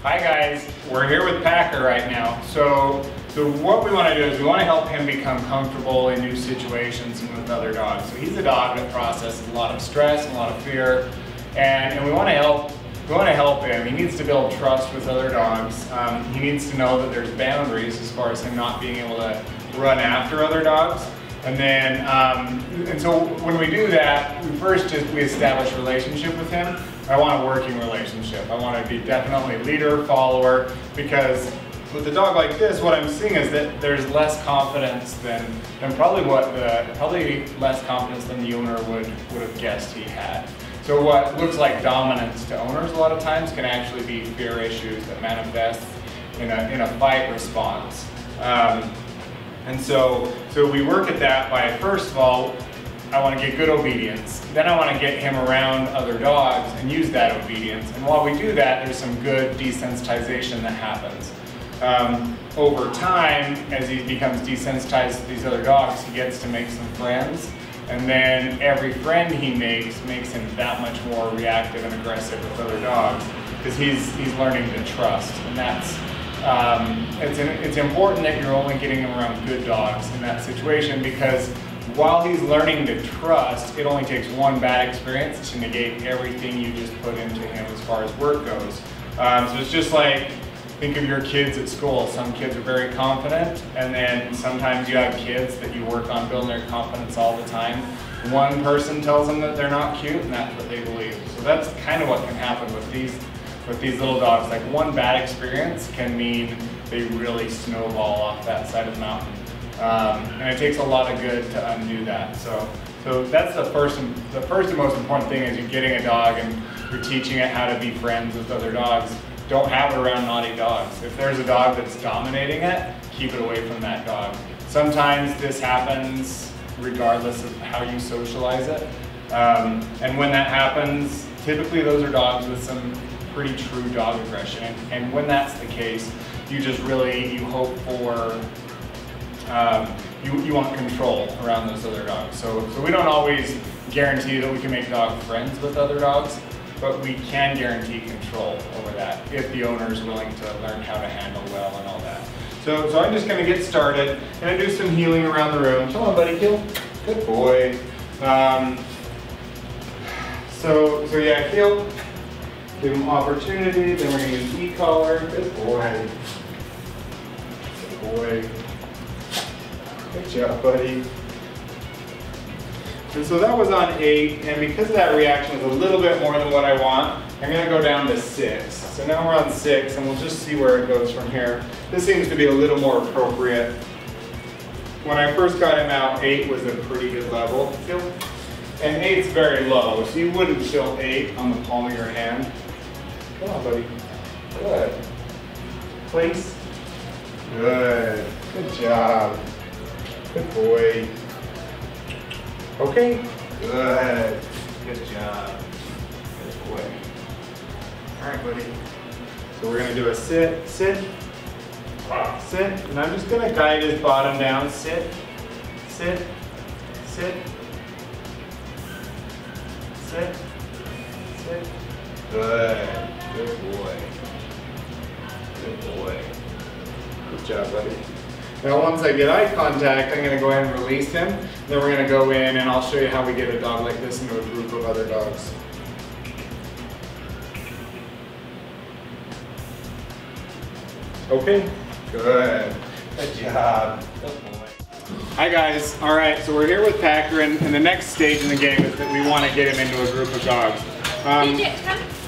Hi guys, we're here with Packer right now. So what we want to do is we want to help him become comfortable in new situations and with other dogs. So he's a dog that processes a lot of stress and a lot of fear, and we want to help. We want to help him. He needs to build trust with other dogs. He needs to know that there's boundaries as far as him not being able to run after other dogs. And then, and so when we do that, we establish a relationship with him. I want a working relationship. I want to be definitely leader, follower, because with a dog like this, what I'm seeing is that there's less confidence than probably less confidence than the owner would have guessed he had. So what looks like dominance to owners a lot of times can actually be fear issues that manifest in a fight response. And so we work at that by, first of all, I want to get good obedience. Then I want to get him around other dogs and use that obedience. And while we do that, there's some good desensitization that happens. Over time, as he becomes desensitized to these other dogs, he gets to make some friends. And then every friend he makes him that much more reactive and aggressive with other dogs because he's learning to trust. And that's it's important that you're only getting him around good dogs in that situation, because while he's learning to trust, it only takes one bad experience to negate everything you just put into him as far as work goes. So it's just like, think of your kids at school. Some kids are very confident, and then sometimes you have kids that you work on building their confidence all the time. One person tells them that they're not cute, and that's what they believe. So that's kind of what can happen with these little dogs. Like one bad experience can mean they really snowball off that side of the mountain. And it takes a lot of good to undo that. So that's the first and most important thing is you're getting a dog and you're teaching it how to be friends with other dogs. Don't have it around naughty dogs. If there's a dog that's dominating it, keep it away from that dog. Sometimes this happens regardless of how you socialize it. And when that happens, typically those are dogs with some pretty true dog aggression. And when that's the case, you hope for, you want control around those other dogs. So we don't always guarantee that we can make dog friends with other dogs, but we can guarantee control over that if the owner is willing to learn how to handle well and all that. So I'm just going to get started. Going to do some healing around the room. Come on, buddy, heel. Good boy. So yeah, heel. Give him opportunity. Then we're going to use e-collar. Good boy. Good boy. Good job, buddy. And so that was on 8, and because that reaction was a little bit more than what I want, I'm going to go down to 6. So now we're on 6, and we'll just see where it goes from here. This seems to be a little more appropriate. When I first got him out, 8 was a pretty good level. And 8's very low, so you wouldn't feel 8 on the palm of your hand. Come on, buddy. Good. Place. Good. Good job. Good boy. Okay. Good. Good job. Good boy. All right, buddy. So we're going to do a sit, sit, sit. And I'm just going to guide his bottom down. Sit, sit, sit, sit, sit. Good. Good boy. Good boy. Good job, buddy. Now once I get eye contact, I'm going to go ahead and release him. Then we're going to go in and I'll show you how we get a dog like this into a group of other dogs. Okay, good. Good job. Good boy. Hi guys. All right, so we're here with Packer, and the next stage in the game is that we want to get him into a group of dogs.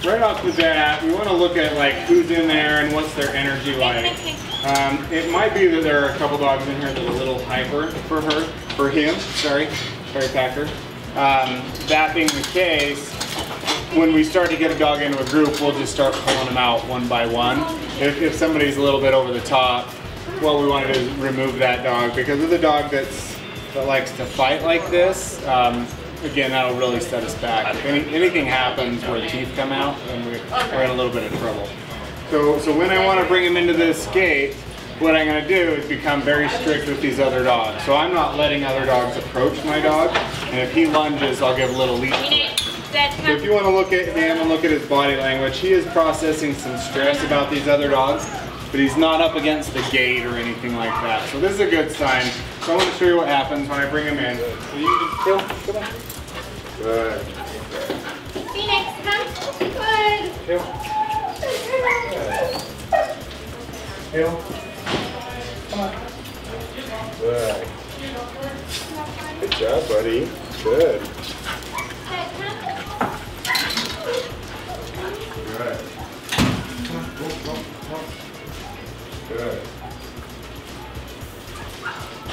Right off the bat, we want to look at like who's in there and what's their energy like. It might be that there are a couple dogs in here that are a little hyper for him, sorry Packer. That being the case, when we start to get a dog into a group, we'll just start pulling them out one by one. If somebody's a little bit over the top, what we want to do is remove that dog, because of the dog that likes to fight like this, again, that'll really set us back. If anything happens where teeth come out, then we're in a little bit of trouble. So when I want to bring him into this gate, what I'm going to do is become very strict with these other dogs. So I'm not letting other dogs approach my dog, and if he lunges, I'll give a little leap to it. So if you want to look at him and look at his body language, he is processing some stress about these other dogs, but he's not up against the gate or anything like that. So this is a good sign. So I want to show you what happens when I bring him in. So you just Phil, come on. Good. Phoenix, come. Good. Phil. Phil. Come on. Good. Good job, buddy. Good. Good. Come on, go. Good.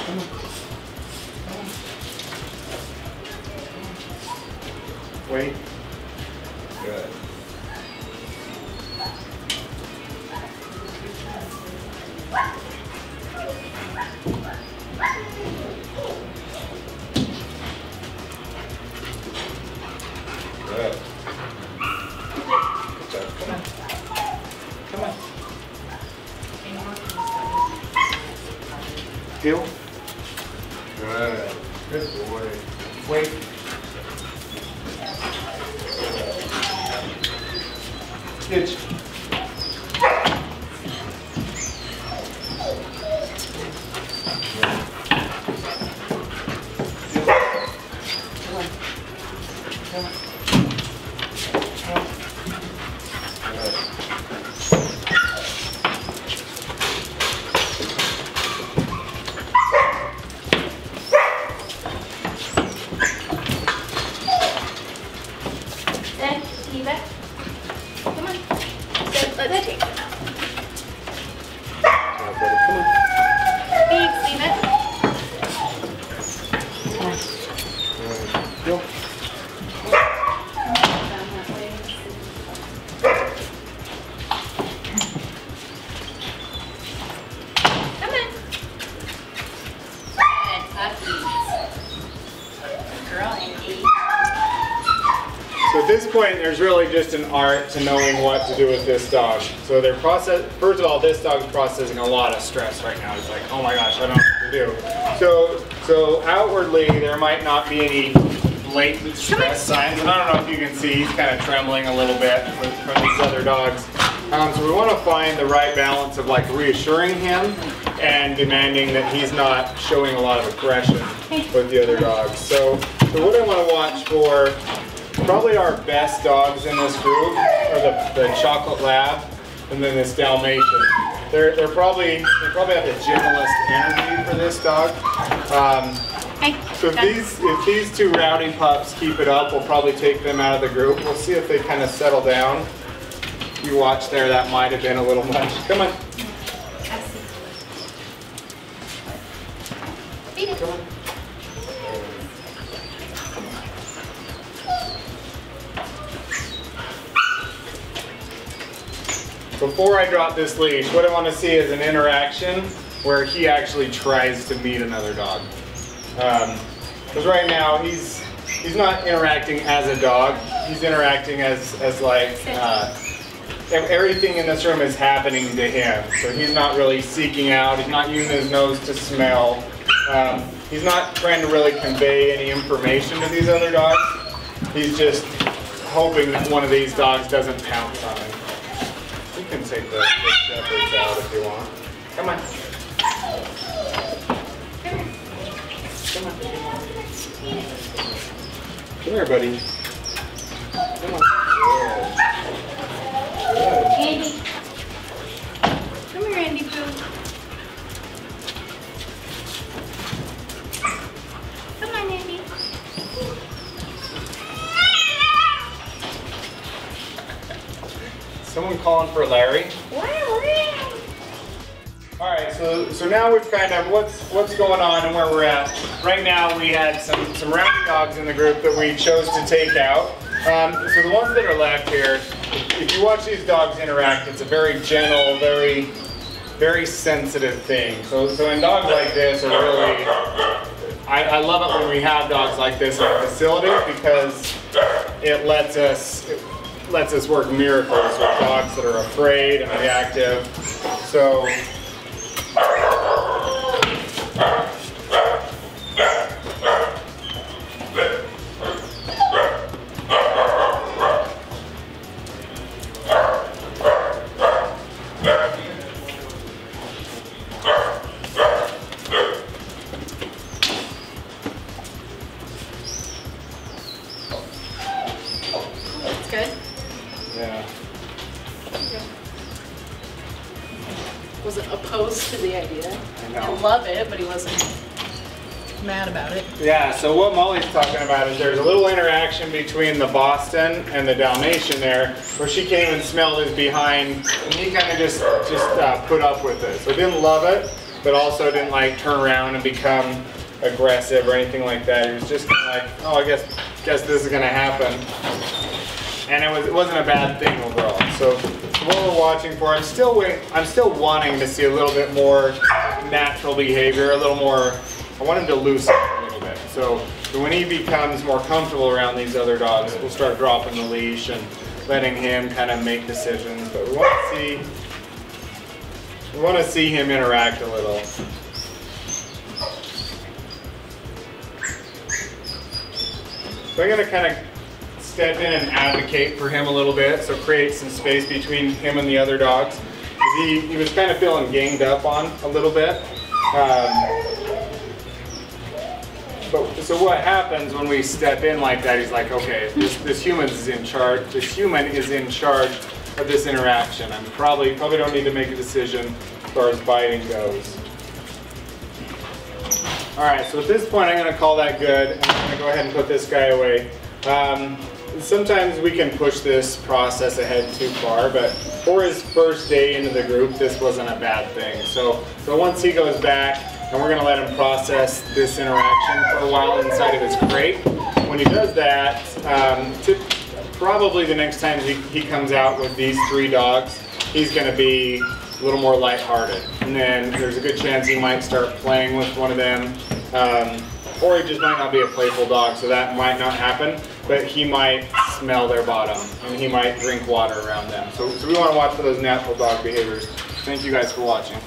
Come on. Wait. Good. Good. Good job. Come on. Come on. Feel? Good. Good boy. Wait. Stitch. So at this point, there's really just an art to knowing what to do with this dog. So they're first of all, this dog's processing a lot of stress right now. He's like, oh my gosh, I don't know what to do. So outwardly, there might not be any blatant stress signs. And I don't know if you can see, he's kind of trembling a little bit from these other dogs. So we want to find the right balance of like reassuring him and demanding that he's not showing a lot of aggression with the other dogs. So what I want to watch for, probably our best dogs in this group are the chocolate lab and then this Dalmatian. They probably have the gentlest energy for this dog. So if these two rowdy pups keep it up, we'll probably take them out of the group. We'll see if they kind of settle down. You watch there, that might have been a little much. Come on. Come on. Before I drop this leash, what I want to see is an interaction where he actually tries to meet another dog. Because right now he's not interacting as a dog. He's interacting as like everything in this room is happening to him. So he's not really seeking out. He's not using his nose to smell. He's not trying to really convey any information to these other dogs. He's just hoping that one of these dogs doesn't pounce on him. You can take the shepherds out if you want. Come on. Come on. Come here, buddy. Come on. Good. Andy. Come here, Andy Pooh. Come on, Andy. Someone calling for Larry? All right, so now we've kind of what's going on and where we're at. Right now we had some rowdy dogs in the group that we chose to take out. So the ones that are left here, if you watch these dogs interact, it's a very gentle, very sensitive thing. So in dogs like this are really, I love it when we have dogs like this in a facility because it lets us work miracles with dogs that are afraid and reactive. So good. Yeah. Wasn't opposed to the idea. I know. I love it, but he wasn't mad about it. Yeah, so what Molly's talking about is there's a little interaction between the Boston and the Dalmatian there, where she came and smelled his behind, and he kind of just put up with it. So didn't love it, but also didn't like turn around and become aggressive or anything like that. He was just kind of like, oh, I guess this is gonna happen. And it wasn't a bad thing overall. So what we're watching for, I'm still wanting to see a little bit more natural behavior, a little more. I want him to loosen up a little bit. So when he becomes more comfortable around these other dogs, we'll start dropping the leash and letting him kind of make decisions. But we want to see him interact a little. So I'm going to kind of step in and advocate for him a little bit, so create some space between him and the other dogs. He was kind of feeling ganged up on a little bit. So what happens when we step in like that? He's like, okay, this human is in charge. This human is in charge of this interaction. I'm probably don't need to make a decision as far as biting goes. All right, so at this point, I'm going to call that good, and I'm going to go ahead and put this guy away. Sometimes we can push this process ahead too far, but for his first day into the group, this wasn't a bad thing. So once he goes back, and we're going to let him process this interaction for a while inside of his crate. When he does that, probably the next time he comes out with these 3 dogs, he's going to be a little more lighthearted. And then there's a good chance he might start playing with one of them, or he just might not be a playful dog, so that might not happen, but he might smell their bottom, and he might drink water around them. So we want to watch for those natural dog behaviors. Thank you guys for watching.